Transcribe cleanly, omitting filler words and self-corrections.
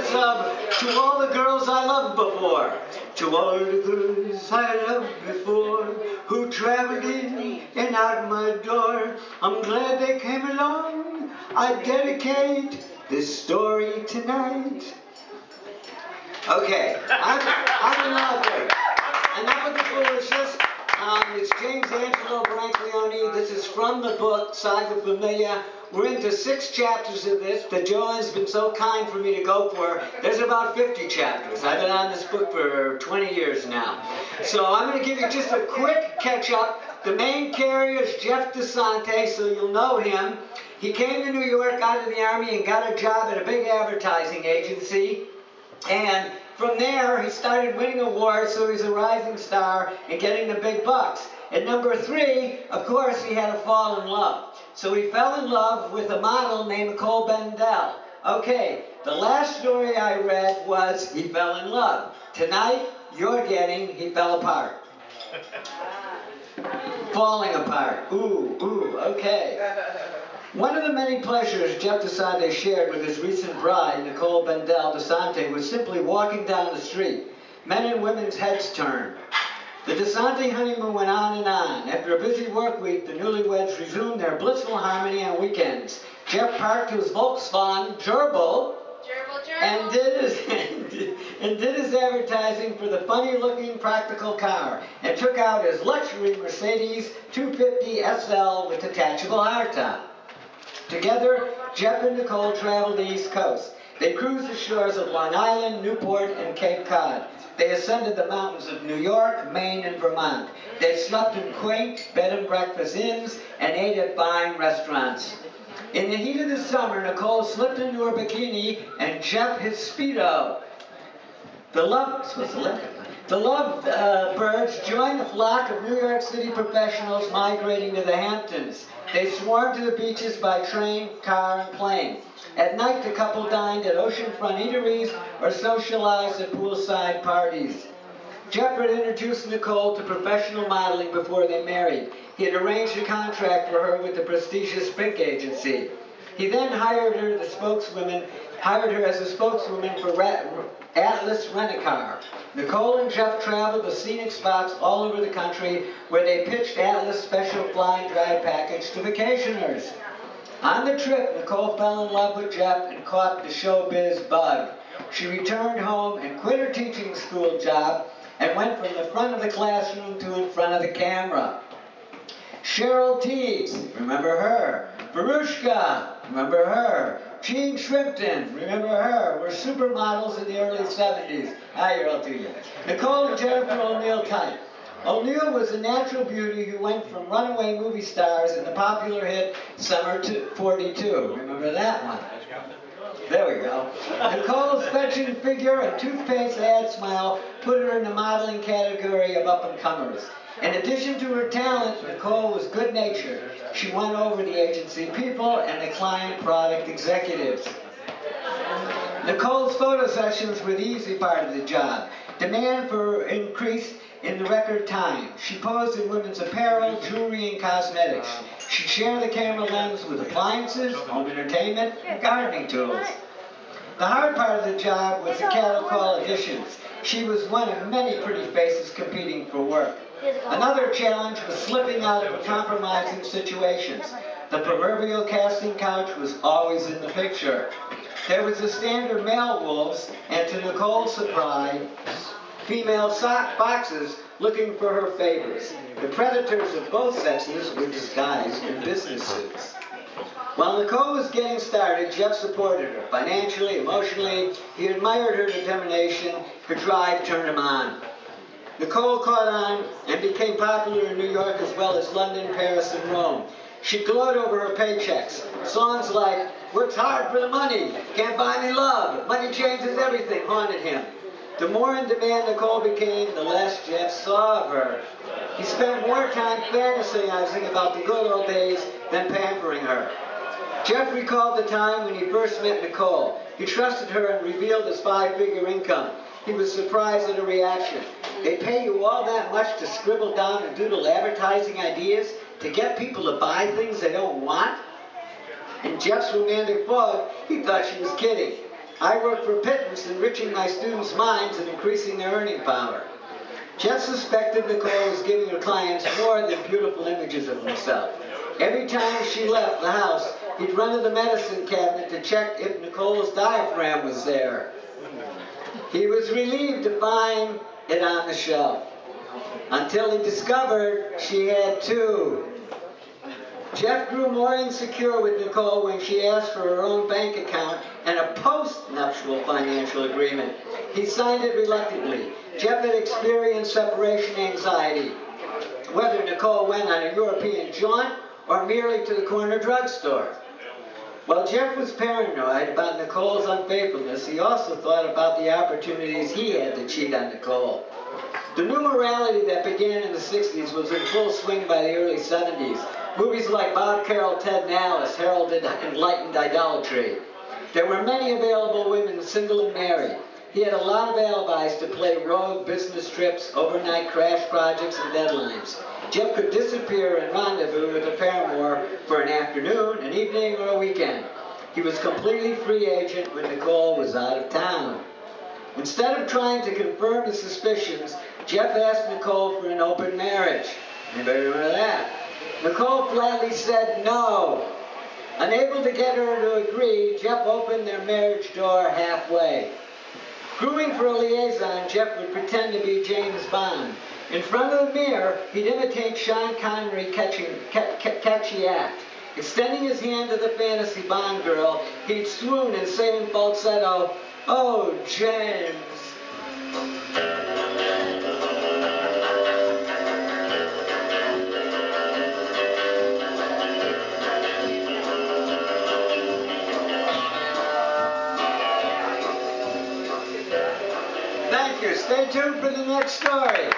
chorus of To All the Girls I Loved Before. To all the girls I loved before, who traveled in and out my door, I'm glad they came along. I dedicate this story tonight. Okay, I'm an author. Enough of the foolishness. It's James Angelo Brancaleone. This is from the book, Saga Familia. We're into 6 chapters of this that Joanne's been so kind for me to go for. There's about 50 chapters. I've been on this book for 20 years now. So I'm going to give you just a quick catch-up. The main character is Jeff DeSante, so you'll know him. He came to New York out of the Army and got a job at a big advertising agency. And from there, he started winning awards, so he's a rising star and getting the big bucks. At number 3, of course, he had to fall in love. So he fell in love with a model named Nicole Bendel. Okay, the last story I read was he fell in love. Tonight, you're getting he fell apart. Falling apart. Ooh, okay. One of the many pleasures Jeff DeSante shared with his recent bride, Nicole Bendel DeSante, was simply walking down the street. Men and women's heads turned. The DeSante honeymoon went on and on. After a busy work week, the newlyweds resumed their blissful harmony on weekends. Jeff parked his Volkswagen Gerbil and did his advertising for the funny-looking practical car and took out his luxury Mercedes 250 SL with detachable hardtop. Together, Jeff and Nicole traveled the East Coast. They cruised the shores of Long Island, Newport, and Cape Cod. They ascended the mountains of New York, Maine, and Vermont. They slept in quaint bed and breakfast inns and ate at fine restaurants. In the heat of the summer, Nicole slipped into her bikini and Jeff his Speedo. The lovebirds joined the flock of New York City professionals migrating to the Hamptons. They swarmed to the beaches by train, car, and plane. At night, the couple dined at oceanfront eateries or socialized at poolside parties. Jeff had introduced Nicole to professional modeling before they married. He had arranged a contract for her with the prestigious Pink agency. He then hired her as a spokeswoman for Atlas Rent-A-Car. Nicole and Jeff traveled to scenic spots all over the country where they pitched Atlas' special fly and drive package to vacationers. On the trip, Nicole fell in love with Jeff and caught the showbiz bug. She returned home and quit her teaching school job and went from the front of the classroom to in front of the camera. Cheryl Teagues, remember her. Verushka, remember her. Jean Shrimpton, remember her, were supermodels in the early 70s. You're all too young. Nicole and Jennifer O'Neill type. O'Neill was a natural beauty who went from runaway movie stars in the popular hit Summer 42. Remember that one? There we go. Nicole's fetching figure and toothpaste ad smile put her in the modeling category of up-and-comers. In addition to her talent, Nicole was good-natured. She won over the agency people and the client product executives. Nicole's photo sessions were the easy part of the job. Demand for increased in the record time. She posed in women's apparel, jewelry, and cosmetics. She'd share the camera lens with appliances, home entertainment, and gardening tools. The hard part of the job was the cattle call auditions. She was one of many pretty faces competing for work. Another challenge was slipping out of compromising situations. The proverbial casting couch was always in the picture. There was the standard male wolves, and to Nicole's surprise, female sock boxes looking for her favorites. The predators of both sexes were disguised in business suits. While Nicole was getting started, Jeff supported her financially, emotionally. He admired her determination. Her drive turned him on. Nicole caught on and became popular in New York as well as London, Paris, and Rome. She glowed over her paychecks. Songs like, "Works hard for the money, can't buy me love, money changes everything," haunted him. The more in demand Nicole became, the less Jeff saw of her. He spent more time fantasizing about the good old days than pampering her. Jeff recalled the time when he first met Nicole. He trusted her and revealed his 5-figure income. He was surprised at her reaction. They pay you all that much to scribble down and doodle advertising ideas to get people to buy things they don't want? In Jeff's romantic fog, he thought she was kidding. I work for pittance, enriching my students' minds and increasing their earning power. Jeff suspected Nicole was giving her clients more than beautiful images of himself. Every time she left the house, he'd run to the medicine cabinet to check if Nicole's diaphragm was there. He was relieved to find it on the shelf, until he discovered she had two. Jeff grew more insecure with Nicole when she asked for her own bank account and a post-nuptial financial agreement. He signed it reluctantly. Jeff had experienced separation anxiety, whether Nicole went on a European jaunt or merely to the corner drugstore. While Jeff was paranoid about Nicole's unfaithfulness, he also thought about the opportunities he had to cheat on Nicole. The new morality that began in the 60s was in full swing by the early 70s. Movies like Bob Carroll, Ted and Alice heralded enlightened idolatry. There were many available women, single and married. He had a lot of alibis to play rogue business trips, overnight crash projects, and deadlines. Jeff could disappear and rendezvous with a paramour for an afternoon, an evening, or a weekend. He was completely free agent when Nicole was out of town. Instead of trying to confirm his suspicions, Jeff asked Nicole for an open marriage. Anybody remember that? Nicole flatly said no. Unable to get her to agree, Jeff opened their marriage door halfway. Grooming for a liaison, Jeff would pretend to be James Bond. In front of the mirror, he'd imitate Sean Connery catchy act. Extending his hand to the fantasy Bond girl, he'd swoon and say in falsetto, "Oh, James." Thank you. Stay tuned for the next story.